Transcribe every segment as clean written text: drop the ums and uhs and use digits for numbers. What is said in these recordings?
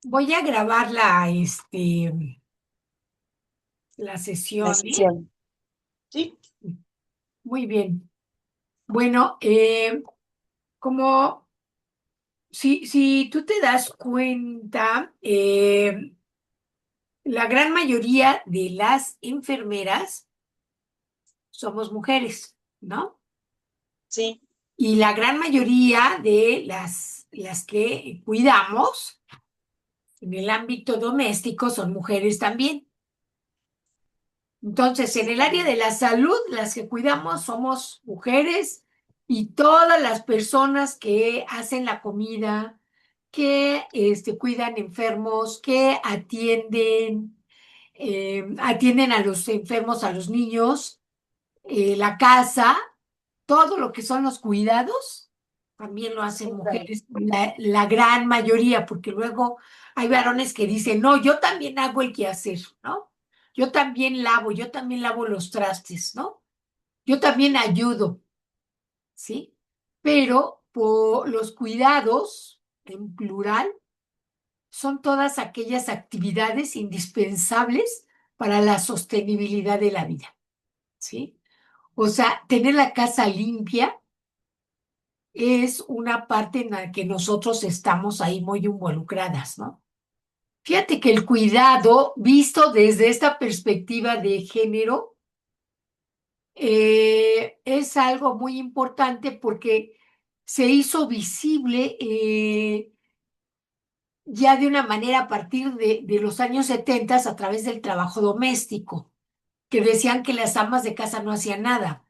Voy a grabar la La sesión, ¿eh? sesión. Sí, Muy bien. Bueno, como si tú te das cuenta, la gran mayoría de las enfermeras somos mujeres, ¿no? sí, Y la gran mayoría de las que cuidamos en el ámbito doméstico son mujeres también. Entonces, en sí, el área de también. la salud, las que cuidamos somos mujeres y todas las personas que hacen la comida, que cuidan enfermos, que atienden a los enfermos, a los niños, la casa, todo lo que son los cuidados, también lo hacen Sí, también. mujeres, la gran mayoría, porque luego hay varones que dicen, no, yo también hago el quehacer, ¿no? Yo también lavo los trastes, ¿no? Yo también ayudo, ¿sí? Pero por los cuidados, en plural, son todas aquellas actividades indispensables para la sostenibilidad de la vida, ¿sí? O sea, tener la casa limpia es una parte en la que nosotros estamos ahí muy involucradas, ¿no? Fíjate que el cuidado, visto desde esta perspectiva de género, es algo muy importante porque se hizo visible ya de una manera a partir de los años 70 a través del trabajo doméstico, que decían que las amas de casa no hacían nada.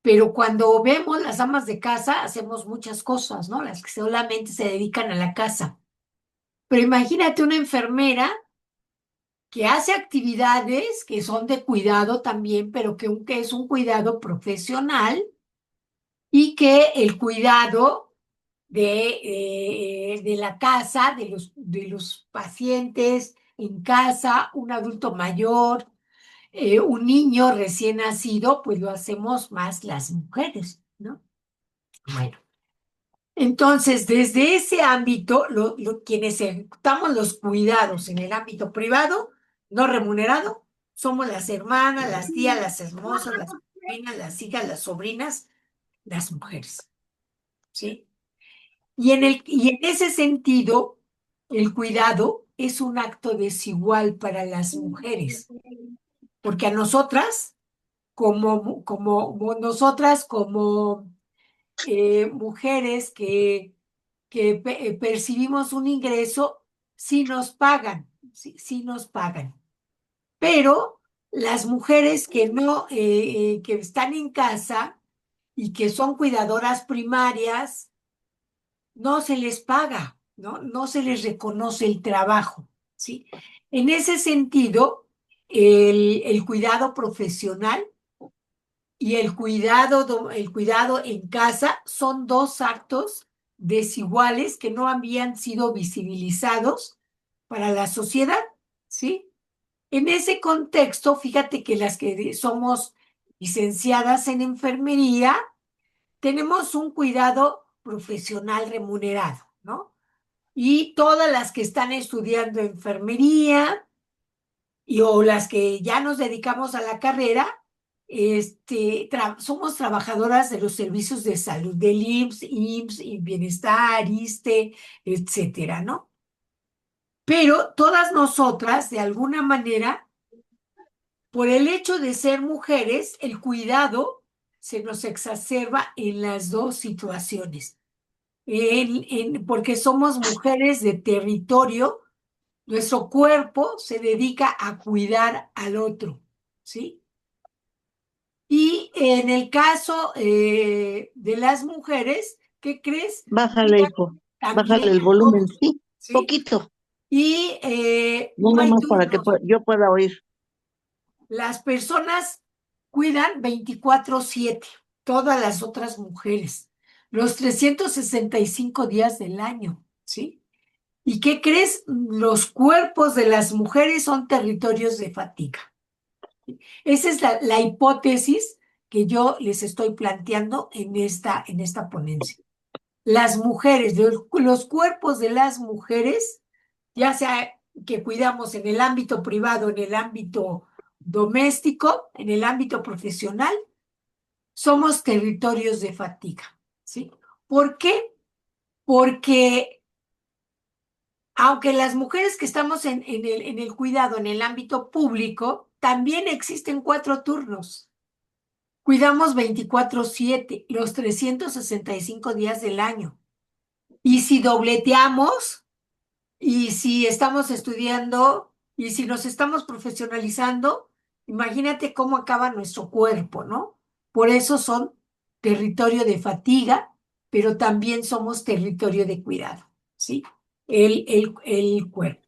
Pero cuando vemos las amas de casa, hacemos muchas cosas, ¿no? Las que solamente se dedican a la casa. Pero imagínate una enfermera que hace actividades que son de cuidado también, pero que es un cuidado profesional y que el cuidado de la casa, de los pacientes en casa, un adulto mayor, un niño recién nacido, pues lo hacemos más las mujeres, ¿no? Bueno. Entonces, desde ese ámbito, quienes ejecutamos los cuidados en el ámbito privado, no remunerado, somos las hermanas, las tías, las hermosas, las sobrinas, las hijas, las sobrinas, las mujeres, ¿sí? Y en ese sentido, el cuidado es un acto desigual para las mujeres, porque a nosotras, como mujeres que percibimos un ingreso, sí nos pagan, sí nos pagan. Pero las mujeres que no, que están en casa y que son cuidadoras primarias, no se les paga, ¿no? No se les reconoce el trabajo, ¿sí? En ese sentido, el cuidado profesional y el cuidado en casa son dos actos desiguales que no habían sido visibilizados para la sociedad, ¿sí? En ese contexto, fíjate que las que somos licenciadas en enfermería, tenemos un cuidado profesional remunerado, ¿no? Y todas las que están estudiando enfermería o las que ya nos dedicamos a la carrera, somos trabajadoras de los servicios de salud del IMSS, y Bienestar, etcétera, ¿no? Pero todas nosotras, de alguna manera, por el hecho de ser mujeres, el cuidado se nos exacerba en las dos situaciones. Porque somos mujeres de territorio, nuestro cuerpo se dedica a cuidar al otro, ¿sí? Y en el caso de las mujeres, ¿qué crees? Bájale, Cuidan hijo. Bájale también el a volumen, todos, sí, ¿sí? poquito. Y No no hay nomás para que turnos. yo pueda oír. Las personas cuidan 24/7, todas las otras mujeres, los 365 días del año, ¿sí? ¿Y qué crees? Los cuerpos de las mujeres son territorios de fatiga. Esa es la hipótesis que yo les estoy planteando en esta ponencia. Los cuerpos de las mujeres ya sea que cuidamos en el ámbito privado, en el ámbito doméstico, en el ámbito profesional, somos territorios de fatiga, ¿sí? ¿Por qué? Porque aunque las mujeres que estamos en el cuidado, en el ámbito público, también existen 4 turnos. Cuidamos 24/7, los 365 días del año. Y si dobleteamos, y si estamos estudiando, y si nos estamos profesionalizando, imagínate cómo acaba nuestro cuerpo, ¿no? Por eso son territorio de fatiga, pero también somos territorio de cuidado, ¿sí? El cuerpo.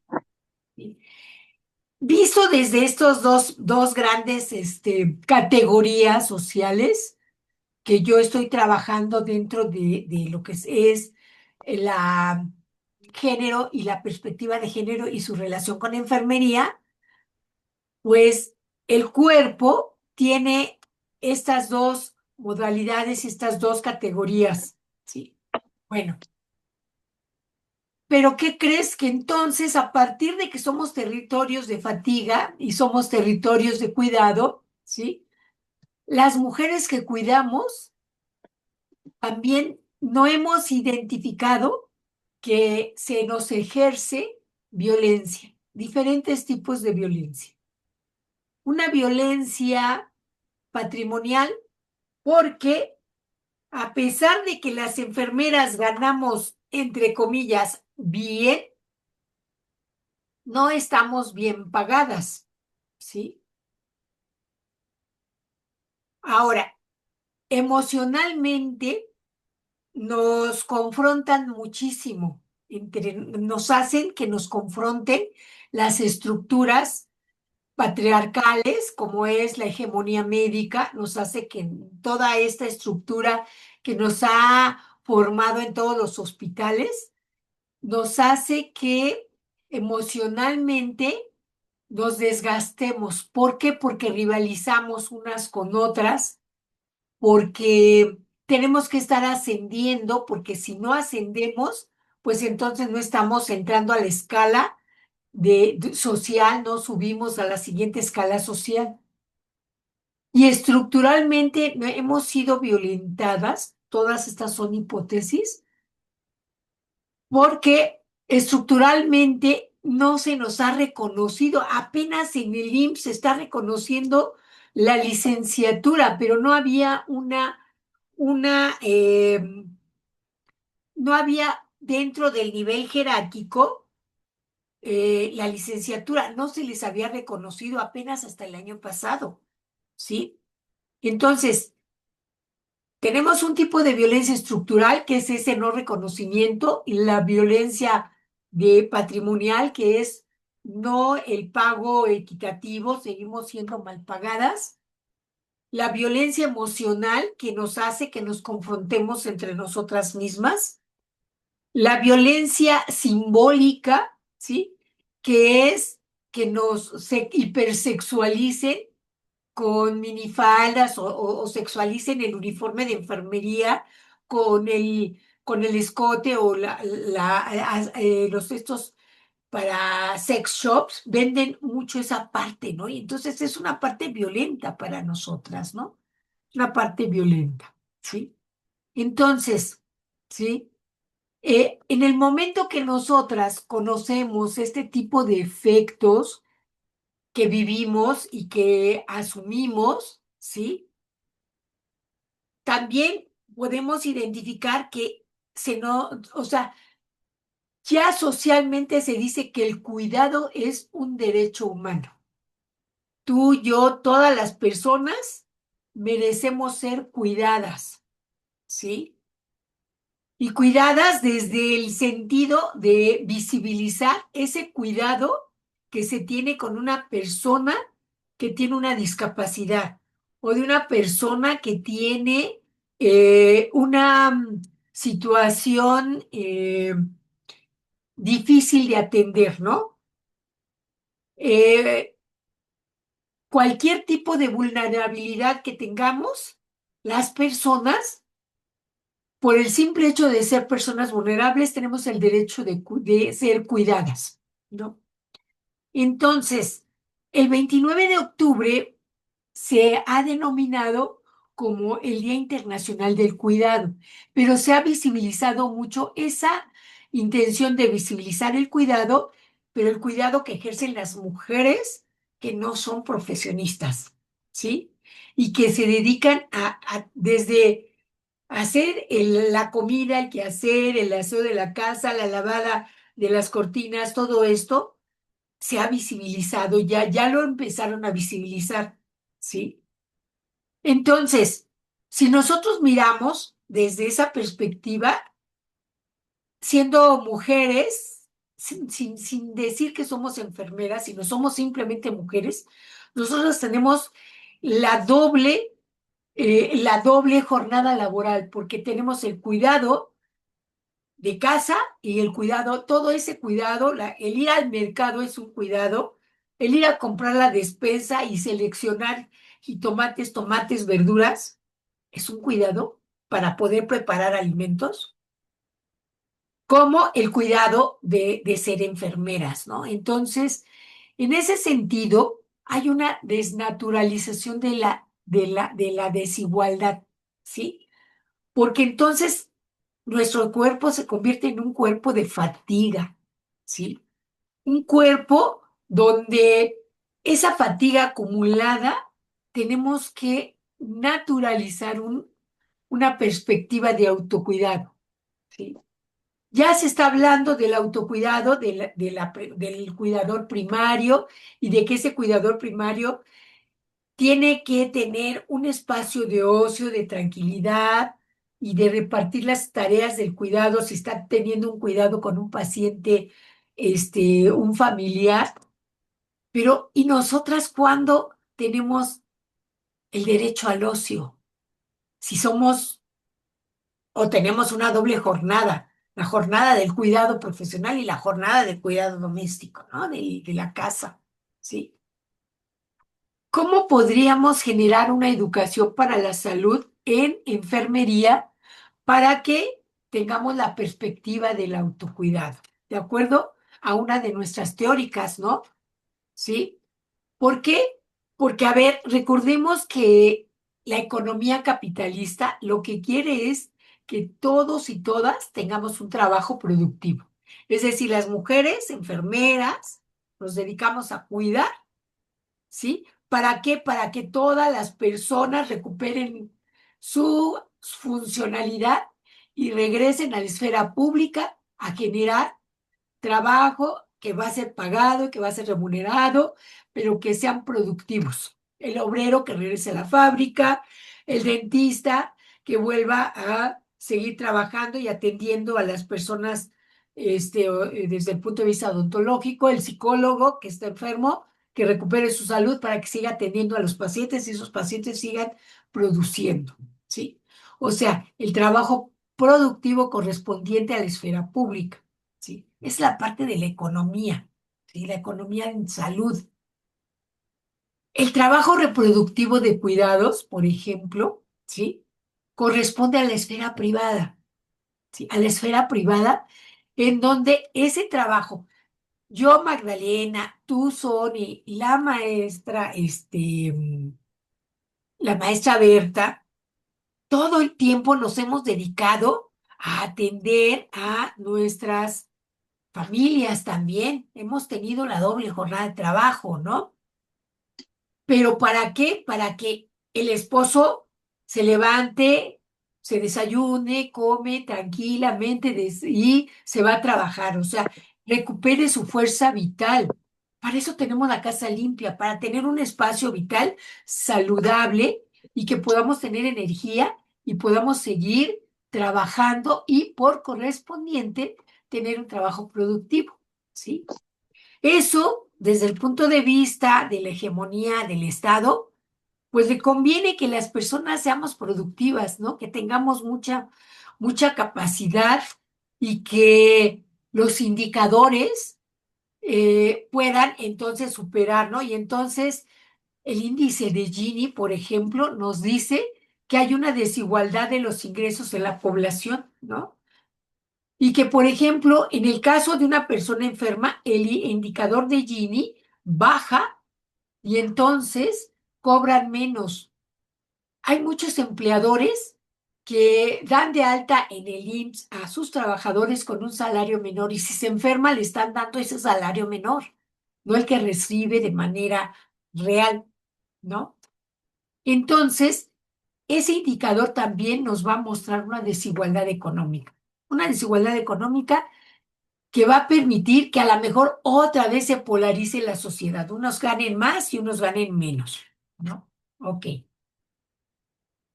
¿Sí? Visto desde estos dos grandes categorías sociales que yo estoy trabajando dentro de lo que es la género y la perspectiva de género y su relación con enfermería, pues el cuerpo tiene estas dos modalidades, estas dos categorías, ¿sí? Bueno, pero ¿qué crees? Que entonces, a partir de que somos territorios de fatiga y somos territorios de cuidado, ¿sí? Las mujeres que cuidamos también no hemos identificado que se nos ejerce violencia, diferentes tipos de violencia. Una violencia patrimonial porque a pesar de que las enfermeras ganamos, entre comillas, bien, no estamos bien pagadas, ¿sí? Ahora, emocionalmente nos confrontan muchísimo, nos hacen que nos confronten las estructuras patriarcales, como es la hegemonía médica, nos hace que toda esta estructura que nos ha formado en todos los hospitales, nos hace que emocionalmente nos desgastemos. ¿Por qué? Porque rivalizamos unas con otras, porque tenemos que estar ascendiendo, porque si no ascendemos, pues entonces no estamos entrando a la escala social, no subimos a la siguiente escala social. Y estructuralmente hemos sido violentadas, todas estas son hipótesis, porque estructuralmente no se nos ha reconocido, apenas en el IMSS se está reconociendo la licenciatura, pero no había no había dentro del nivel jerárquico la licenciatura, no se les había reconocido apenas hasta el año pasado, ¿sí? Entonces, tenemos un tipo de violencia estructural, que es ese no reconocimiento, y la violencia de patrimonial, que es no el pago equitativo, seguimos siendo mal pagadas. La violencia emocional, que nos hace que nos confrontemos entre nosotras mismas. La violencia simbólica, ¿sí? Que es que nos hipersexualicen con minifaldas o sexualicen el uniforme de enfermería con el escote o los estos para sex shops, venden mucho esa parte, ¿no? Y entonces es una parte violenta para nosotras, ¿no? Una parte violenta, ¿sí? Entonces, ¿sí? En el momento que nosotras conocemos este tipo de efectos que vivimos y que asumimos, ¿sí? También podemos identificar que o sea, ya socialmente se dice que el cuidado es un derecho humano. Tú, yo, todas las personas merecemos ser cuidadas, ¿sí? Y cuidadas desde el sentido de visibilizar ese cuidado que se tiene con una persona que tiene una discapacidad o de una persona que tiene una situación difícil de atender, ¿no? Eh, Cualquier tipo de vulnerabilidad que tengamos, las personas, por el simple hecho de ser personas vulnerables, tenemos el derecho de ser cuidadas. ¿no? Entonces, el 29 de octubre se ha denominado como el Día Internacional del Cuidado, pero se ha visibilizado mucho esa intención de visibilizar el cuidado, pero el cuidado que ejercen las mujeres que no son profesionistas, ¿sí? Y que se dedican desde hacer la comida, el quehacer, el aseo de la casa, la lavada de las cortinas, todo esto se ha visibilizado, ya lo empezaron a visibilizar, ¿sí? Entonces, si nosotros miramos desde esa perspectiva, siendo mujeres, sin decir que somos enfermeras, sino somos simplemente mujeres, nosotros tenemos la la doble jornada laboral, porque tenemos el cuidado de casa y el cuidado, todo ese cuidado, el ir al mercado es un cuidado, el ir a comprar la despensa y seleccionar jitomates, tomates, verduras, es un cuidado para poder preparar alimentos, como el cuidado de ser enfermeras, ¿no? Entonces, en ese sentido, hay una desnaturalización de la desigualdad, ¿sí? Porque entonces nuestro cuerpo se convierte en un cuerpo de fatiga, ¿sí? Un cuerpo donde esa fatiga acumulada tenemos que naturalizar una perspectiva de autocuidado, ¿sí? Ya se está hablando del autocuidado del cuidador primario y de que ese cuidador primario tiene que tener un espacio de ocio, de tranquilidad y de repartir las tareas del cuidado. Si está teniendo un cuidado con un paciente, un familiar, pero ¿y nosotras cuándo tenemos el derecho al ocio? Si somos o tenemos una doble jornada, la jornada del cuidado profesional y la jornada del cuidado doméstico, ¿no? De la casa, ¿sí? ¿Cómo podríamos generar una educación para la salud en enfermería para que tengamos la perspectiva del autocuidado? De acuerdo a una de nuestras teóricas, ¿no? ¿Sí? ¿Por qué? Porque, a ver, recordemos que la economía capitalista lo que quiere es que todos y todas tengamos un trabajo productivo. Es decir, las mujeres enfermeras nos dedicamos a cuidar, ¿sí? ¿Para qué? Para que todas las personas recuperen su funcionalidad y regresen a la esfera pública a generar trabajo que va a ser pagado, que va a ser remunerado, pero que sean productivos. El obrero que regrese a la fábrica, el dentista que vuelva a seguir trabajando y atendiendo a las personas desde el punto de vista odontológico, el psicólogo que está enfermo, que recupere su salud para que siga atendiendo a los pacientes y esos pacientes sigan produciendo, ¿sí? O sea, el trabajo productivo correspondiente a la esfera pública. ¿Sí? Es la parte de la economía, ¿sí? La economía en salud. El trabajo reproductivo de cuidados, por ejemplo, ¿sí? Corresponde a la esfera privada, ¿sí? A la esfera privada, en donde ese trabajo, yo, Magdalena, tú, Sony, la maestra Berta, todo el tiempo nos hemos dedicado a atender a nuestras familias también. Hemos tenido la doble jornada de trabajo, ¿no? Pero ¿para qué? Para que el esposo se levante, se desayune, come tranquilamente y se va a trabajar, o sea, recupere su fuerza vital. Para eso tenemos la casa limpia, para tener un espacio vital saludable y que podamos tener energía y podamos seguir trabajando y por correspondiente tener un trabajo productivo, ¿sí? Eso, desde el punto de vista de la hegemonía del Estado, pues le conviene que las personas seamos productivas, ¿no? Que tengamos mucha capacidad y que los indicadores puedan entonces superar, ¿no? Y entonces el índice de Gini, por ejemplo, nos dice que hay una desigualdad de los ingresos en la población, ¿no? Y que, por ejemplo, en el caso de una persona enferma, el indicador de Gini baja y entonces cobran menos. Hay muchos empleadores que dan de alta en el IMSS a sus trabajadores con un salario menor y si se enferma le están dando ese salario menor, no el que recibe de manera real, ¿no? Entonces, ese indicador también nos va a mostrar una desigualdad económica que va a permitir que a lo mejor otra vez se polarice la sociedad, unos ganen más y unos ganen menos, ¿no? Ok.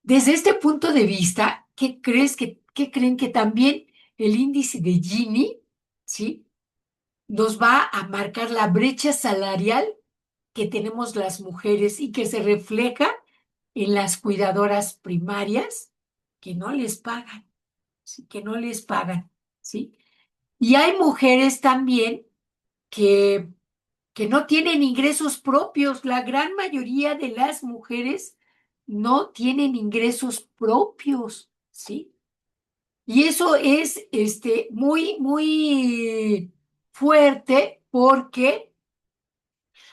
Desde este punto de vista, qué creen que también el índice de Gini, ¿sí? Nos va a marcar la brecha salarial que tenemos las mujeres y que se refleja en las cuidadoras primarias que no les pagan, ¿sí? Que no les pagan, ¿sí? Y hay mujeres también que, que no tienen ingresos propios. La gran mayoría de las mujeres no tienen ingresos propios, ¿sí? Y eso es muy, muy fuerte porque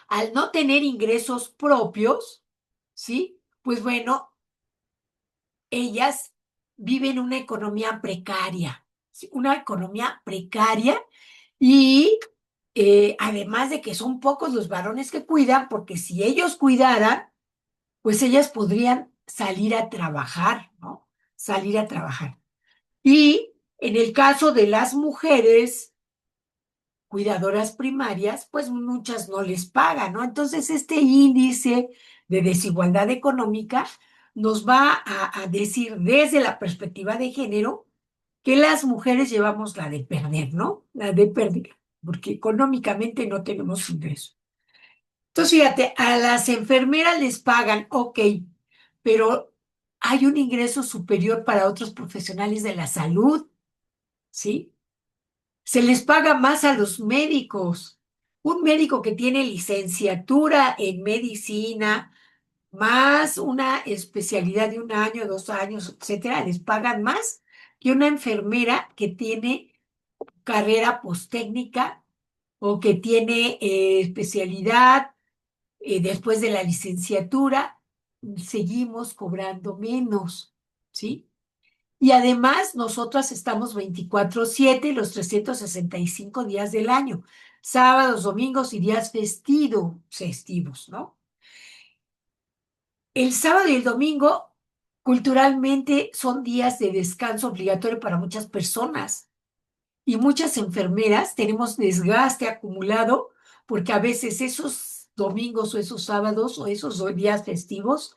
al no tener ingresos propios, ¿sí? Pues bueno, ellas viven una economía precaria, ¿sí? Una economía precaria y además de que son pocos los varones que cuidan, porque si ellos cuidaran, pues ellas podrían salir a trabajar, ¿no? Salir a trabajar. Y en el caso de las mujeres cuidadoras primarias, pues muchas no les pagan, ¿no? Entonces, este índice de desigualdad económica nos va a decir desde la perspectiva de género que las mujeres llevamos la de perder, ¿no? La de perder, porque económicamente no tenemos ingreso. Entonces, fíjate, a las enfermeras les pagan, ok, pero hay un ingreso superior para otros profesionales de la salud, ¿sí? Se les paga más a los médicos. Un médico que tiene licenciatura en medicina, más una especialidad de un año, 2 años, etcétera, les pagan más que una enfermera que tiene carrera postécnica o que tiene especialidad después de la licenciatura. Seguimos cobrando menos, ¿sí? Y además, nosotras estamos 24/7 los 365 días del año, sábados, domingos y días festivos, ¿no? El sábado y el domingo, culturalmente, son días de descanso obligatorio para muchas personas y muchas enfermeras tenemos desgaste acumulado porque a veces esos domingos o esos sábados o esos días festivos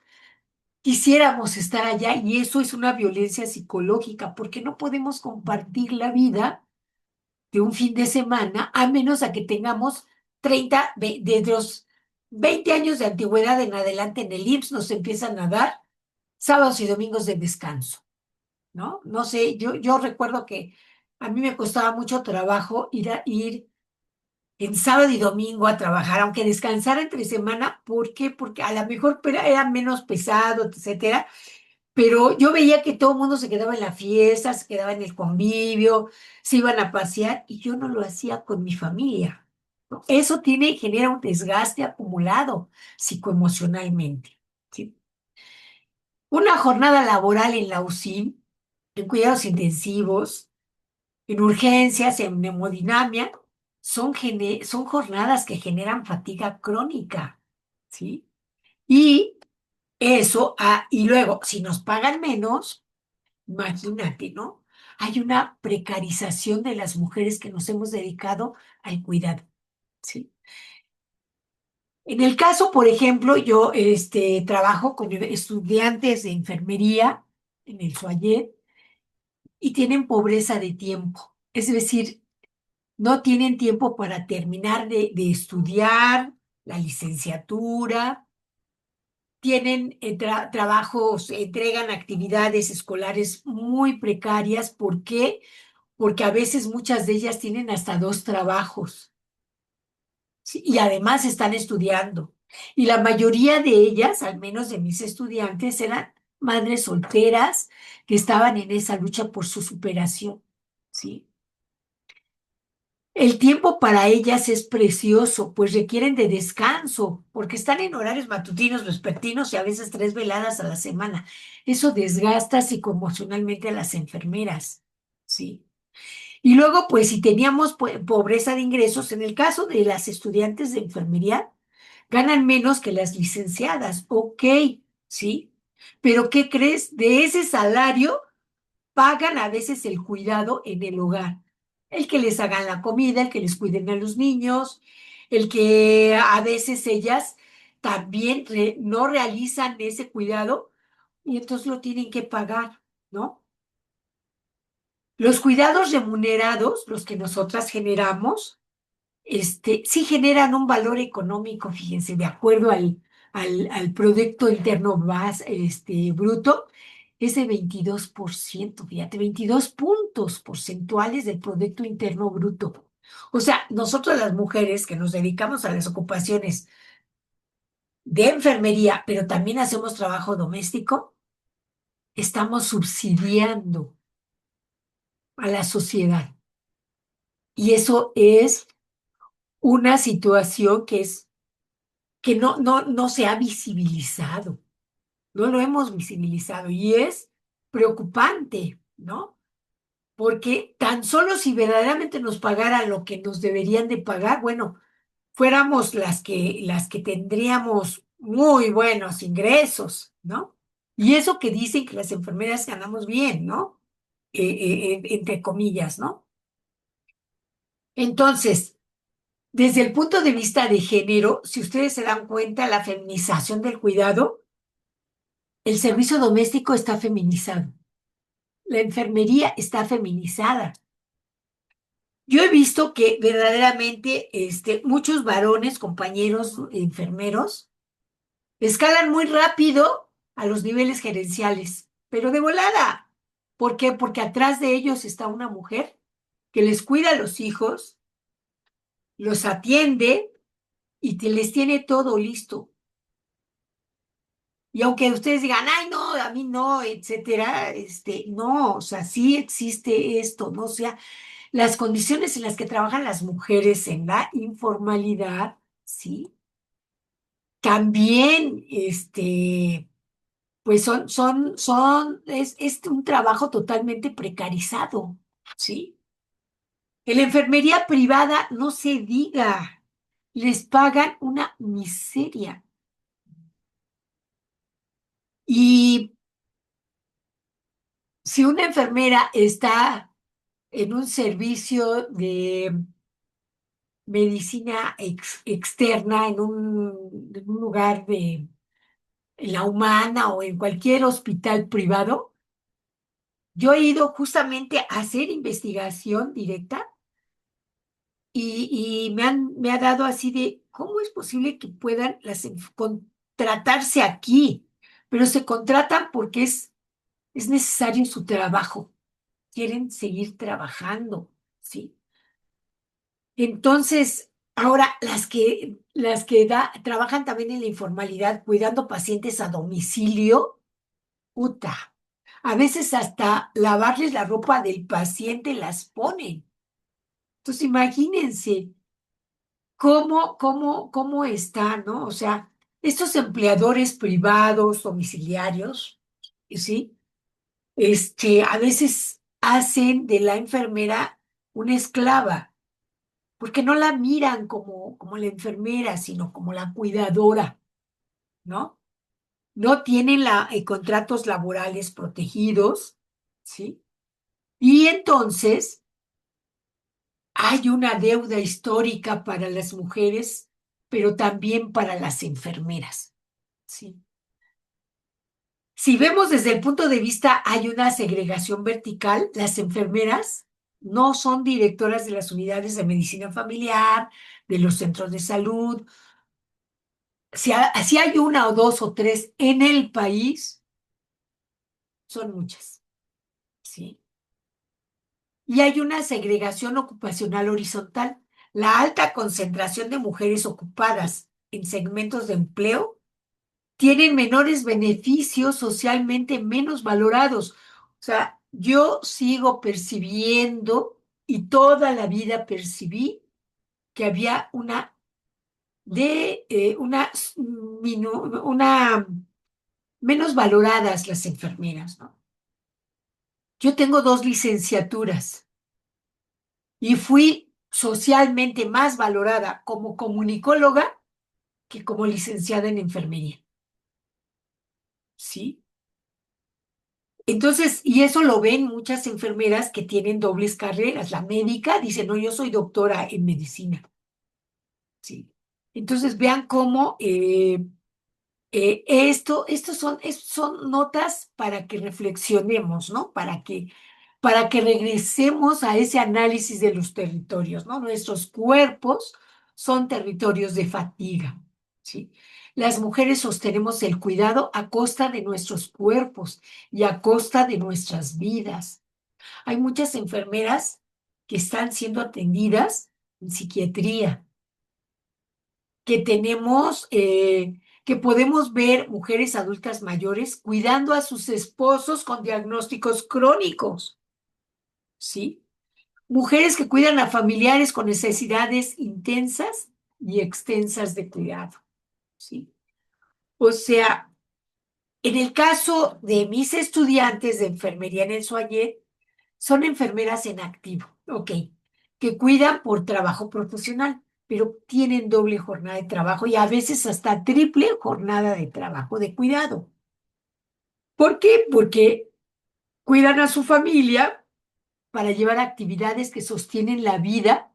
quisiéramos estar allá y eso es una violencia psicológica porque no podemos compartir la vida de un fin de semana a menos a que tengamos 30 desde los 20 años de antigüedad en adelante en el IMSS nos empiezan a dar sábados y domingos de descanso, ¿no? No sé, yo recuerdo que a mí me costaba mucho trabajo ir en sábado y domingo a trabajar, aunque descansara entre semana. ¿Por qué? Porque a lo mejor era menos pesado, etcétera, pero yo veía que todo el mundo se quedaba en la fiesta, se quedaba en el convivio, se iban a pasear y yo no lo hacía con mi familia, ¿no? Eso genera un desgaste acumulado psicoemocionalmente, ¿sí? Una jornada laboral en la UCIN, en cuidados intensivos, en urgencias, en hemodinamia, son jornadas que generan fatiga crónica, ¿sí? Y y luego, si nos pagan menos, imagínate, ¿no? Hay una precarización de las mujeres que nos hemos dedicado al cuidado, ¿sí? En el caso, por ejemplo, yo trabajo con estudiantes de enfermería en el Suayet y tienen pobreza de tiempo. Es decir, no tienen tiempo para terminar de estudiar la licenciatura, tienen trabajos, entregan actividades escolares muy precarias. ¿Por qué? Porque a veces muchas de ellas tienen hasta dos trabajos, ¿sí? Y además están estudiando. Y la mayoría de ellas, al menos de mis estudiantes, eran madres solteras que estaban en esa lucha por su superación, ¿sí? El tiempo para ellas es precioso, pues requieren de descanso, porque están en horarios matutinos, vespertinos y a veces 3 veladas a la semana. Eso desgasta psicoemocionalmente a las enfermeras, ¿sí? Y luego, pues, si teníamos pobreza de ingresos, en el caso de las estudiantes de enfermería, ganan menos que las licenciadas, ok, ¿sí? Pero ¿qué crees? De ese salario pagan a veces el cuidado en el hogar. El que les hagan la comida, el que les cuiden a los niños, el que a veces ellas también no realizan ese cuidado y entonces lo tienen que pagar, ¿no? Los cuidados remunerados, los que nosotras generamos, sí generan un valor económico, fíjense, de acuerdo al Producto Interno Bruto, es de 22%, fíjate, 22 puntos porcentuales del Producto Interno Bruto. O sea, nosotros las mujeres que nos dedicamos a las ocupaciones de enfermería, pero también hacemos trabajo doméstico, estamos subsidiando a la sociedad. Y eso es una situación que no se ha visibilizado, no lo hemos visibilizado y es preocupante, ¿no? Porque tan solo si verdaderamente nos pagaran lo que nos deberían de pagar, bueno, fuéramos las que tendríamos muy buenos ingresos, ¿no? Y eso que dicen que las enfermeras ganamos bien, ¿no? Entre comillas, ¿no? Entonces, desde el punto de vista de género, si ustedes se dan cuenta, la feminización del cuidado, el servicio doméstico está feminizado, la enfermería está feminizada. Yo he visto que verdaderamente muchos varones, compañeros enfermeros, escalan muy rápido a los niveles gerenciales, pero de volada. ¿Por qué? Porque atrás de ellos está una mujer que les cuida a los hijos, los atiende y que les tiene todo listo. Y aunque ustedes digan, ay, no, a mí no, etcétera, no, o sea, sí existe esto, ¿no? O sea, las condiciones en las que trabajan las mujeres en la informalidad, ¿sí? También, pues es un trabajo totalmente precarizado, ¿sí? En la enfermería privada, no se diga, les pagan una miseria. Y si una enfermera está en un servicio de medicina externa, en un lugar en la Humana o en cualquier hospital privado, yo he ido justamente a hacer investigación directa y me ha dado así de, ¿cómo es posible que puedan contratarse aquí? Pero se contratan porque es necesario su trabajo, quieren seguir trabajando, ¿sí? Entonces, ahora las que trabajan también en la informalidad, cuidando pacientes a domicilio, puta, a veces hasta lavarles la ropa del paciente las ponen. Entonces, imagínense cómo está, ¿no? O sea, estos empleadores privados, domiciliarios, ¿sí? A veces hacen de la enfermera una esclava porque no la miran como la enfermera, sino como la cuidadora, ¿no? No tienen contratos laborales protegidos, ¿sí? Y entonces hay una deuda histórica para las mujeres, pero también para las enfermeras, ¿sí? Si vemos desde el punto de vista, hay una segregación vertical, las enfermeras no son directoras de las unidades de medicina familiar, de los centros de salud. Si hay una o dos o tres en el país, son muchas, ¿sí? Y hay una segregación ocupacional horizontal. La alta concentración de mujeres ocupadas en segmentos de empleo tienen menores beneficios socialmente menos valorados. O sea, yo sigo percibiendo y toda la vida percibí que había una menos valoradas las enfermeras, ¿no? Yo tengo 2 licenciaturas y fui socialmente más valorada como comunicóloga que como licenciada en enfermería, ¿sí? Entonces, y eso lo ven muchas enfermeras que tienen dobles carreras. La médica dice, no, yo soy doctora en medicina, ¿sí? Entonces, vean cómo estos son notas para que reflexionemos, ¿no? Para que regresemos a ese análisis de los territorios, ¿no? Nuestros cuerpos son territorios de fatiga, ¿sí? Las mujeres sostenemos el cuidado a costa de nuestros cuerpos y a costa de nuestras vidas. Hay muchas enfermeras que están siendo atendidas en psiquiatría, que podemos ver mujeres adultas mayores cuidando a sus esposos con diagnósticos crónicos, ¿sí? Mujeres que cuidan a familiares con necesidades intensas y extensas de cuidado, ¿sí? O sea, en el caso de mis estudiantes de enfermería en el Soayer, son enfermeras en activo, ok, que cuidan por trabajo profesional, pero tienen doble jornada de trabajo y a veces hasta triple jornada de trabajo de cuidado. ¿Por qué? Porque cuidan a su familia para llevar actividades que sostienen la vida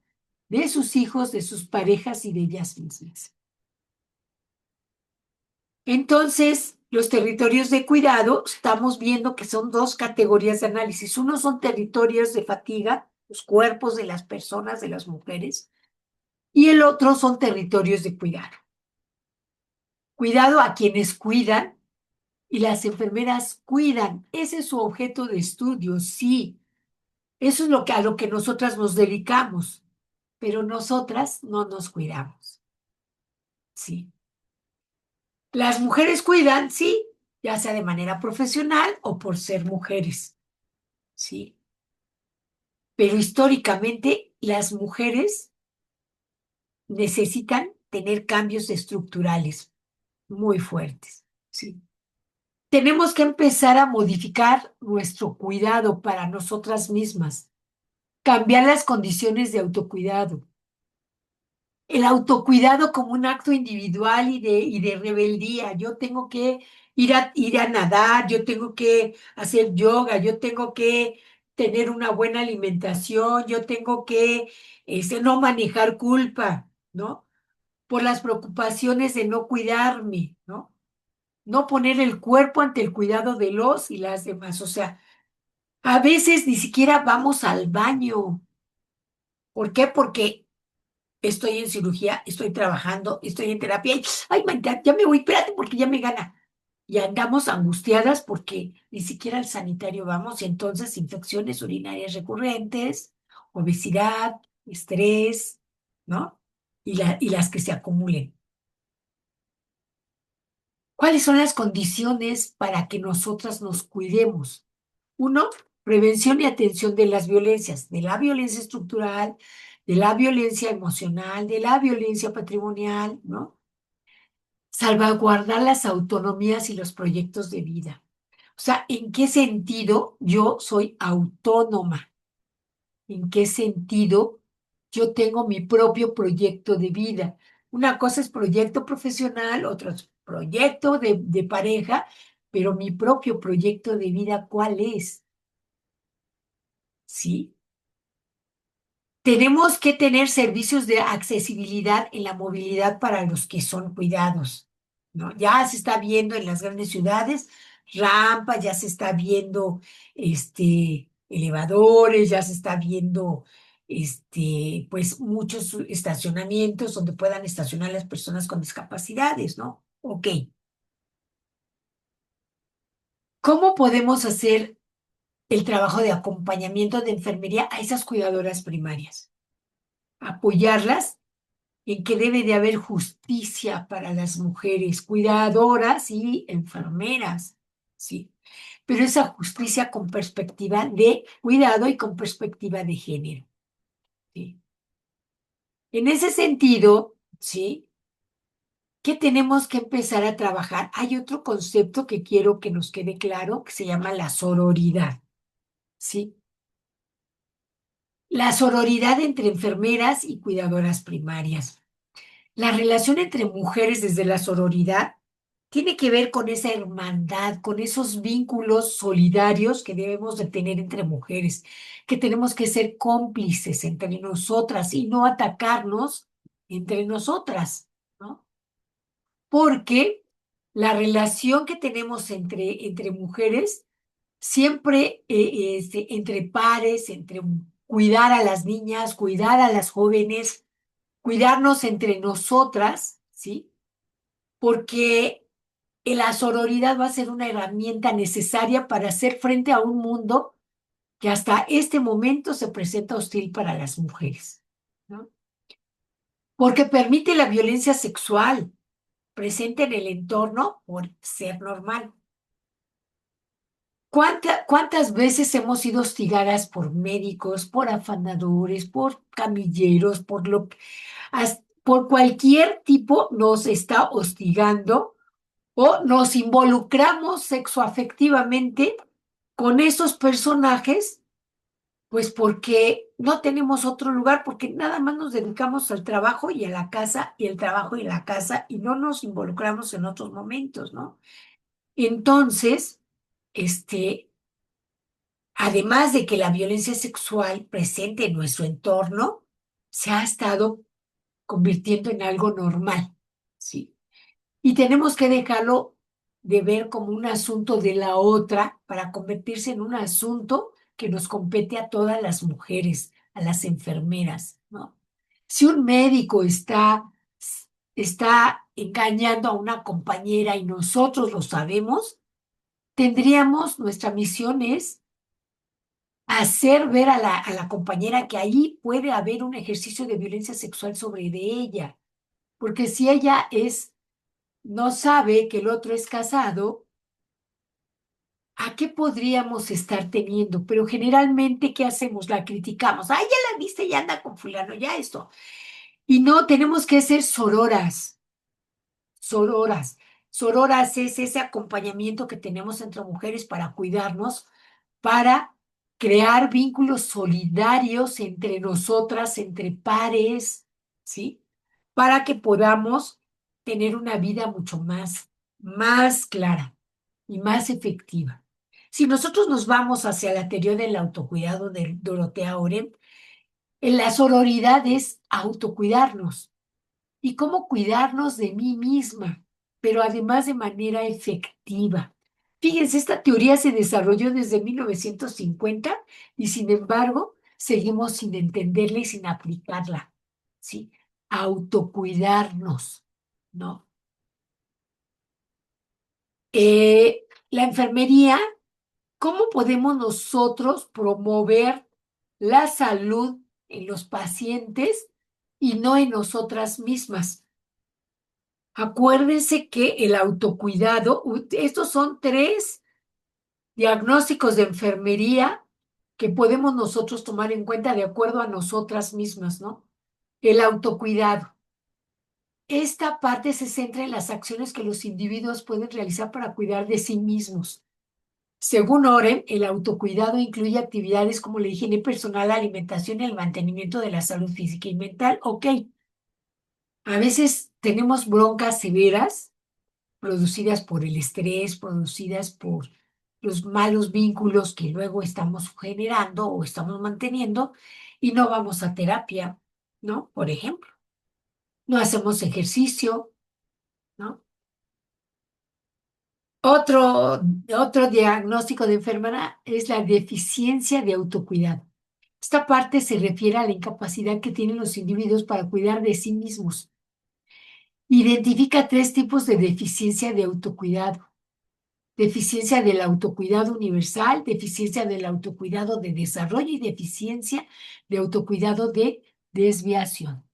de sus hijos, de sus parejas y de ellas mismas. Entonces, los territorios de cuidado, estamos viendo que son 2 categorías de análisis. Uno son territorios de fatiga, los cuerpos de las personas, de las mujeres, y el otro son territorios de cuidado. Cuidado a quienes cuidan y las enfermeras cuidan. Ese es su objeto de estudio, sí. Eso es a lo que nosotras nos dedicamos, pero nosotras no nos cuidamos, sí. Las mujeres cuidan, sí, ya sea de manera profesional o por ser mujeres, sí. Pero históricamente las mujeres necesitan tener cambios estructurales muy fuertes, sí. Tenemos que empezar a modificar nuestro cuidado para nosotras mismas, cambiar las condiciones de autocuidado. El autocuidado como un acto individual y de rebeldía. Yo tengo que ir a nadar, yo tengo que hacer yoga, yo tengo que tener una buena alimentación, yo tengo que no manejar culpa, ¿no? Por las preocupaciones de no cuidarme, ¿no? No poner el cuerpo ante el cuidado de los y las demás. O sea, a veces ni siquiera vamos al baño. ¿Por qué? Porque estoy en cirugía, estoy trabajando, estoy en terapia y, ay, my God, ya me voy, espérate porque ya me gana. Y andamos angustiadas porque ni siquiera al sanitario vamos y entonces infecciones urinarias recurrentes, obesidad, estrés, ¿no? Y las que se acumulen. ¿Cuáles son las condiciones para que nosotras nos cuidemos? Uno, prevención y atención de la violencia estructural, de la violencia emocional, de la violencia patrimonial, ¿no? Salvaguardar las autonomías y los proyectos de vida. O sea, ¿en qué sentido yo soy autónoma? ¿En qué sentido yo tengo mi propio proyecto de vida? Una cosa es proyecto profesional, otro es proyecto de pareja, pero mi propio proyecto de vida, ¿cuál es? ¿Sí? Tenemos que tener servicios de accesibilidad en la movilidad para los que son cuidados, ¿no? Ya se está viendo en las grandes ciudades rampas, ya se está viendo elevadores, ya se está viendo pues muchos estacionamientos donde puedan estacionar las personas con discapacidades, ¿no? Ok. ¿Cómo podemos hacer el trabajo de acompañamiento de enfermería a esas cuidadoras primarias? Apoyarlas en que debe de haber justicia para las mujeres cuidadoras y enfermeras, ¿sí? Pero esa justicia con perspectiva de cuidado y con perspectiva de género. ¿sí? En ese sentido, ¿sí? ¿Qué tenemos que empezar a trabajar? Hay otro concepto que quiero que nos quede claro, que se llama la sororidad, ¿sí? La sororidad entre enfermeras y cuidadoras primarias. La relación entre mujeres desde la sororidad tiene que ver con esa hermandad, con esos vínculos solidarios que debemos de tener entre mujeres, que tenemos que ser cómplices entre nosotras y no atacarnos entre nosotras, ¿no? Porque la relación que tenemos entre mujeres, siempre entre pares, entre cuidar a las niñas, cuidar a las jóvenes, cuidarnos entre nosotras, ¿sí? Porque la sororidad va a ser una herramienta necesaria para hacer frente a un mundo que hasta este momento se presenta hostil para las mujeres, ¿no? Porque permite la violencia sexual presente en el entorno por ser normal. ¿Cuántas veces hemos sido hostigadas por médicos, por afanadores, por camilleros, por cualquier tipo nos está hostigando o nos involucramos sexoafectivamente con esos personajes, pues porque no tenemos otro lugar, porque nada más nos dedicamos al trabajo y a la casa y el trabajo y la casa y no nos involucramos en otros momentos, ¿no? Entonces, además de que la violencia sexual presente en nuestro entorno se ha estado convirtiendo en algo normal, ¿sí? Y tenemos que dejarlo de ver como un asunto de la otra para convertirse en un asunto que nos compete a todas las mujeres, a las enfermeras, ¿no? Si un médico está engañando a una compañera y nosotros lo sabemos, nuestra misión es hacer ver a la compañera que ahí puede haber un ejercicio de violencia sexual sobre de ella, porque si ella no sabe que el otro es casado, ¿a qué podríamos estar teniendo? Pero generalmente, ¿qué hacemos? La criticamos. Ay, ya la viste, ya anda con fulano, ya esto. Y no, tenemos que ser sororas, sororas. Sororas es ese acompañamiento que tenemos entre mujeres para cuidarnos, para crear vínculos solidarios entre nosotras, entre pares, ¿sí? Para que podamos tener una vida mucho más clara y más efectiva. Si nosotros nos vamos hacia la teoría del autocuidado de Dorotea Oren, en la sororidad es autocuidarnos y cómo cuidarnos de mí misma, pero además de manera efectiva. Fíjense, esta teoría se desarrolló desde 1950 y sin embargo seguimos sin entenderla y sin aplicarla, ¿sí? Autocuidarnos, ¿no? La enfermería, ¿cómo podemos nosotros promover la salud en los pacientes y no en nosotras mismas? Acuérdense que el autocuidado, estos son 3 diagnósticos de enfermería que podemos nosotros tomar en cuenta de acuerdo a nosotras mismas, ¿no? El autocuidado. Esta parte se centra en las acciones que los individuos pueden realizar para cuidar de sí mismos. Según Oren, el autocuidado incluye actividades como la higiene personal, la alimentación y el mantenimiento de la salud física y mental. Ok, a veces tenemos broncas severas producidas por el estrés, producidas por los malos vínculos que luego estamos generando o estamos manteniendo y no vamos a terapia, ¿no? Por ejemplo, no hacemos ejercicio, ¿no? Otro diagnóstico de enfermedad es la deficiencia de autocuidado. Esta parte se refiere a la incapacidad que tienen los individuos para cuidar de sí mismos. Identifica 3 tipos de deficiencia de autocuidado: deficiencia del autocuidado universal, deficiencia del autocuidado de desarrollo y deficiencia de autocuidado de desviación.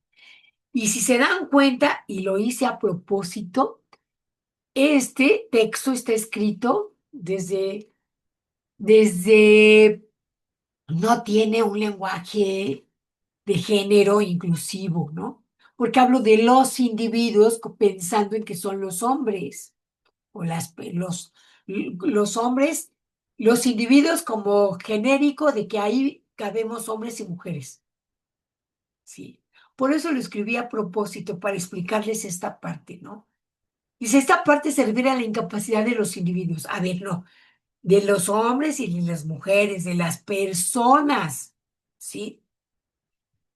Y si se dan cuenta, y lo hice a propósito, este texto está escrito desde no tiene un lenguaje de género inclusivo, ¿no? Porque hablo de los individuos pensando en que son los hombres, o los hombres, los individuos como genérico de que ahí cabemos hombres y mujeres, ¿sí? Por eso lo escribí a propósito, para explicarles esta parte, ¿no? Dice, esta parte se refiere a la incapacidad de los individuos. A ver, no, de los hombres y de las mujeres, de las personas, ¿sí?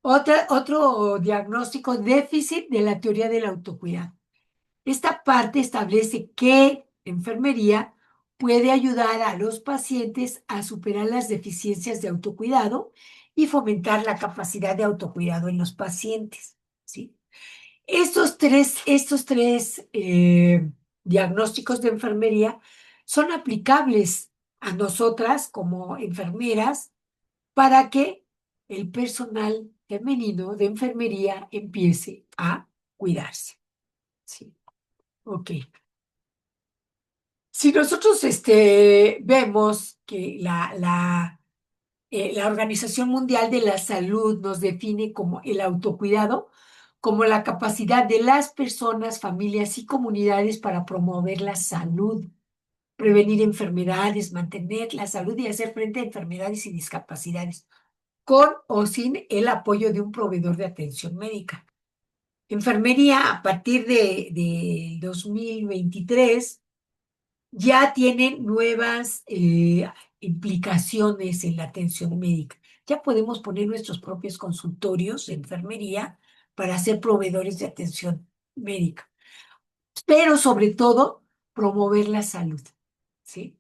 Otro diagnóstico, déficit de la teoría del autocuidado. Esta parte establece que enfermería puede ayudar a los pacientes a superar las deficiencias de autocuidado y fomentar la capacidad de autocuidado en los pacientes, ¿sí? Estos tres diagnósticos de enfermería son aplicables a nosotras como enfermeras para que el personal femenino de enfermería empiece a cuidarse. Sí, ok. Si nosotros vemos que la Organización Mundial de la Salud nos define como el autocuidado, como la capacidad de las personas, familias y comunidades para promover la salud, prevenir enfermedades, mantener la salud y hacer frente a enfermedades y discapacidades, con o sin el apoyo de un proveedor de atención médica. Enfermería, a partir de 2023, ya tienen nuevas implicaciones en la atención médica. Ya podemos poner nuestros propios consultorios de enfermería para ser proveedores de atención médica, pero sobre todo promover la salud, ¿sí?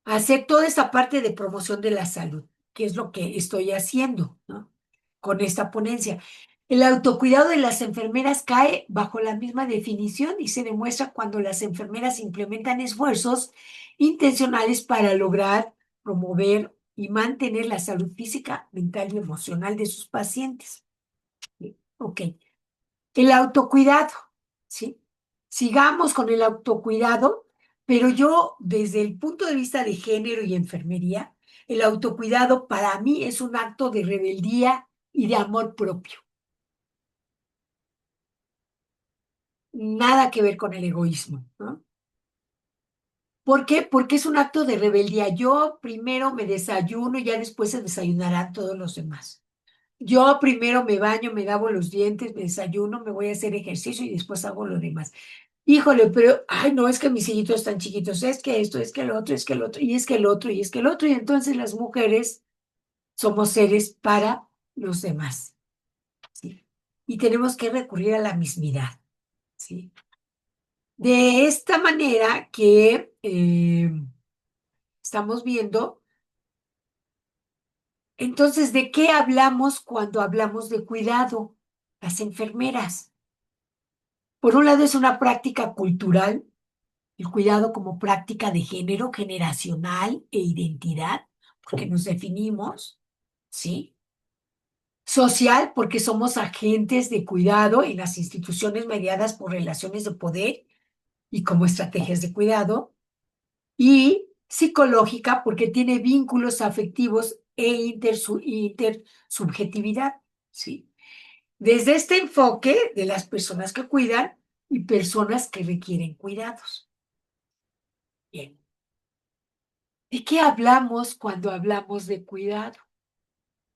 Hacer toda esta parte de promoción de la salud, que es lo que estoy haciendo, ¿no? Con esta ponencia. El autocuidado de las enfermeras cae bajo la misma definición y se demuestra cuando las enfermeras implementan esfuerzos intencionales para lograr, promover y mantener la salud física, mental y emocional de sus pacientes. Ok. El autocuidado, ¿sí? Sigamos con el autocuidado, pero yo, desde el punto de vista de género y enfermería, el autocuidado para mí es un acto de rebeldía y de amor propio. Nada que ver con el egoísmo, ¿no? ¿Por qué? Porque es un acto de rebeldía. Yo primero me desayuno y ya después se desayunarán todos los demás. Yo primero me baño, me lavo los dientes, me desayuno, me voy a hacer ejercicio y después hago lo demás. Híjole, pero, ay, no, es que mis hijitos están chiquitos, es que esto, es que el otro, es que el otro, y es que el otro, y es que el otro, y entonces las mujeres somos seres para los demás, ¿sí? Y tenemos que recurrir a la mismidad, ¿sí? De esta manera que estamos viendo, entonces, ¿de qué hablamos cuando hablamos de cuidado? Las enfermeras. Por un lado, es una práctica cultural, el cuidado como práctica de género, generacional e identidad, porque nos definimos, ¿sí? Social, porque somos agentes de cuidado en las instituciones mediadas por relaciones de poder y como estrategias de cuidado. Y psicológica, porque tiene vínculos afectivos e intersubjetividad, ¿sí? Desde este enfoque de las personas que cuidan y personas que requieren cuidados. Bien. ¿De qué hablamos cuando hablamos de cuidado?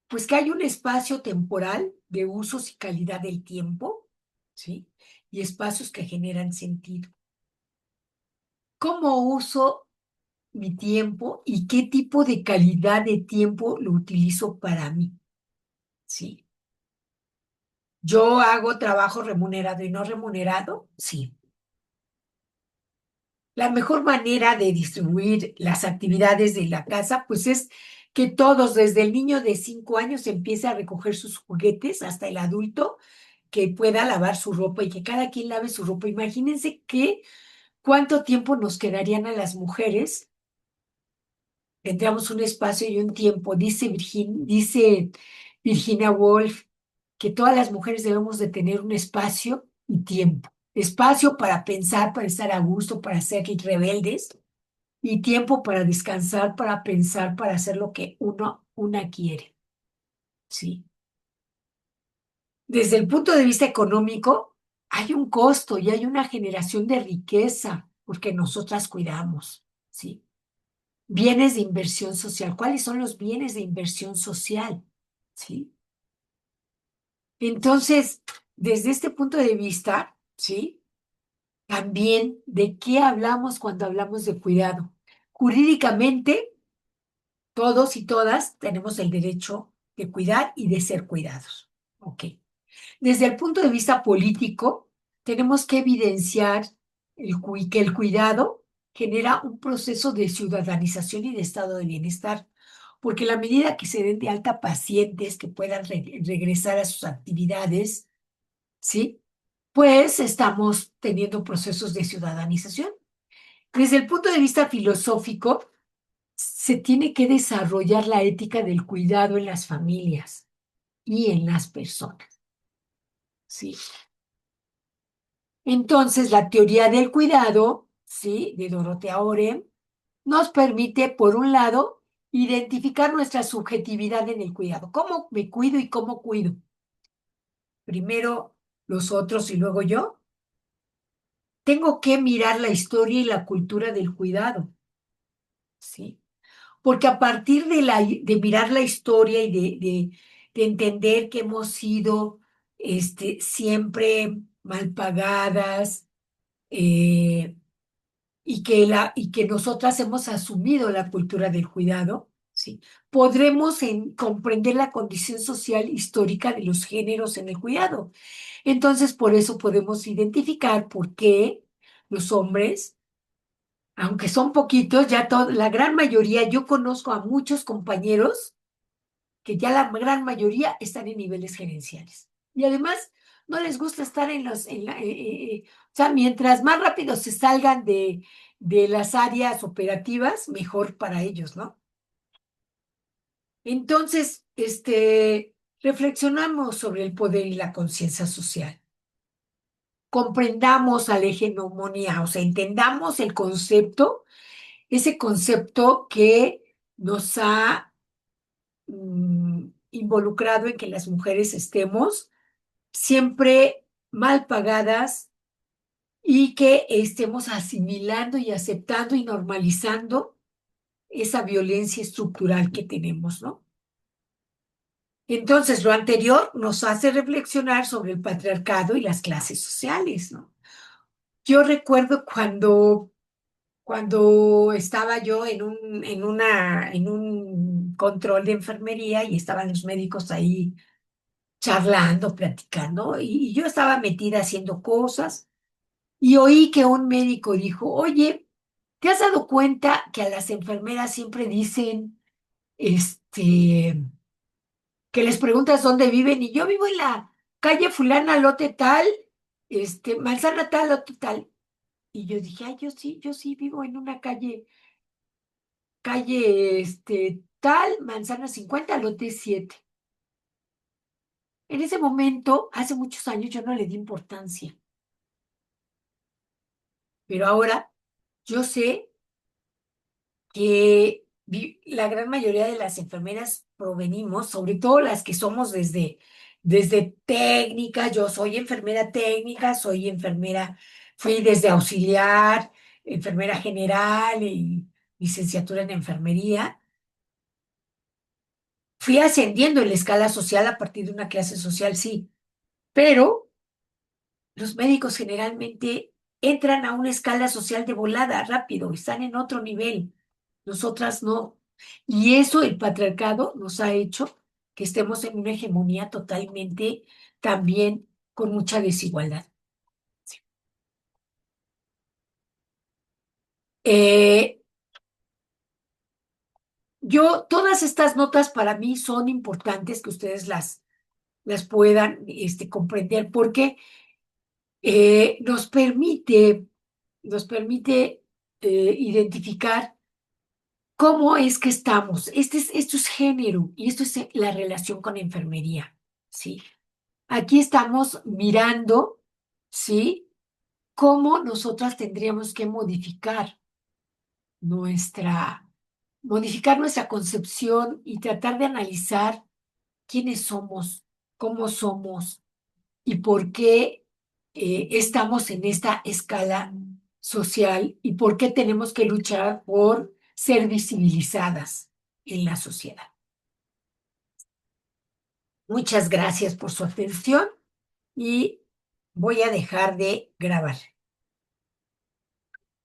Pues que hay un espacio temporal de usos y calidad del tiempo, ¿sí? Y espacios que generan sentido. ¿Cómo uso mi tiempo y qué tipo de calidad de tiempo lo utilizo para mí? ¿Sí? ¿Yo hago trabajo remunerado y no remunerado? Sí. La mejor manera de distribuir las actividades de la casa, pues es que todos, desde el niño de 5 años, empiece a recoger sus juguetes hasta el adulto que pueda lavar su ropa y que cada quien lave su ropa. Imagínense cuánto tiempo nos quedarían a las mujeres. Tendríamos un espacio y un tiempo. Dice Virginia Woolf que todas las mujeres debemos de tener un espacio y tiempo. Espacio para pensar, para estar a gusto, para ser rebeldes, y tiempo para descansar, para pensar, para hacer lo que una quiere, ¿sí? Desde el punto de vista económico, hay un costo y hay una generación de riqueza porque nosotras cuidamos, ¿sí? Bienes de inversión social. ¿Cuáles son los bienes de inversión social? ¿Sí? Entonces, desde este punto de vista, ¿sí? También, ¿de qué hablamos cuando hablamos de cuidado? Jurídicamente, todos y todas tenemos el derecho de cuidar y de ser cuidados. Ok. Desde el punto de vista político, tenemos que evidenciar que el cuidado genera un proceso de ciudadanización y de estado de bienestar, porque a la medida que se den de alta pacientes que puedan regresar a sus actividades, ¿sí? Pues estamos teniendo procesos de ciudadanización. Desde el punto de vista filosófico, se tiene que desarrollar la ética del cuidado en las familias y en las personas, ¿sí? Entonces, la teoría del cuidado, ¿sí? De Dorothea Oren, nos permite, por un lado, identificar nuestra subjetividad en el cuidado. ¿Cómo me cuido y cómo cuido? Primero los otros y luego yo. Tengo que mirar la historia y la cultura del cuidado, ¿sí? Porque a partir de mirar la historia y de entender que hemos sido siempre mal pagadas, eh, y que nosotras hemos asumido la cultura del cuidado, ¿sí? Podremos comprender la condición social histórica de los géneros en el cuidado. Entonces, por eso podemos identificar por qué los hombres, aunque son poquitos, ya la gran mayoría, yo conozco a muchos compañeros que ya la gran mayoría están en niveles gerenciales. Y además, no les gusta estar o sea, mientras más rápido se salgan de las áreas operativas, mejor para ellos, ¿no? Entonces, reflexionamos sobre el poder y la conciencia social. Comprendamos a la hegemonía, o sea, entendamos el concepto, ese concepto que nos ha involucrado en que las mujeres estemos siempre mal pagadas y que estemos asimilando y aceptando y normalizando esa violencia estructural que tenemos, ¿no? Entonces, lo anterior nos hace reflexionar sobre el patriarcado y las clases sociales, ¿no? Yo recuerdo cuando estaba yo en un control de enfermería y estaban los médicos ahí charlando, platicando, y yo estaba metida haciendo cosas. Y oí que un médico dijo, oye, ¿te has dado cuenta que a las enfermeras siempre dicen, que les preguntas dónde viven? Y yo vivo en la calle fulana, lote tal, manzana tal, lote tal. Y yo dije, ay, yo sí vivo en una calle, tal, manzana 50 lote 7. En ese momento, hace muchos años, yo no le di importancia, pero ahora yo sé que la gran mayoría de las enfermeras provenimos, sobre todo las que somos desde técnica, yo soy enfermera técnica, soy enfermera, fui desde auxiliar, enfermera general y licenciatura en enfermería. Fui ascendiendo en la escala social a partir de una clase social, sí, pero los médicos generalmente entran a una escala social de volada, rápido, están en otro nivel. Nosotras no. Y eso el patriarcado nos ha hecho que estemos en una hegemonía totalmente también con mucha desigualdad. Eh, todas estas notas para mí son importantes que ustedes las puedan comprender porque nos permite identificar cómo es que estamos. Esto es género y esto es la relación con enfermería, ¿sí? Aquí estamos mirando, ¿sí? Cómo nosotras tendríamos que nuestra, modificar nuestra concepción y tratar de analizar quiénes somos, cómo somos, y por qué estamos en esta escala social y por qué tenemos que luchar por ser visibilizadas en la sociedad. Muchas gracias por su atención y voy a dejar de grabar.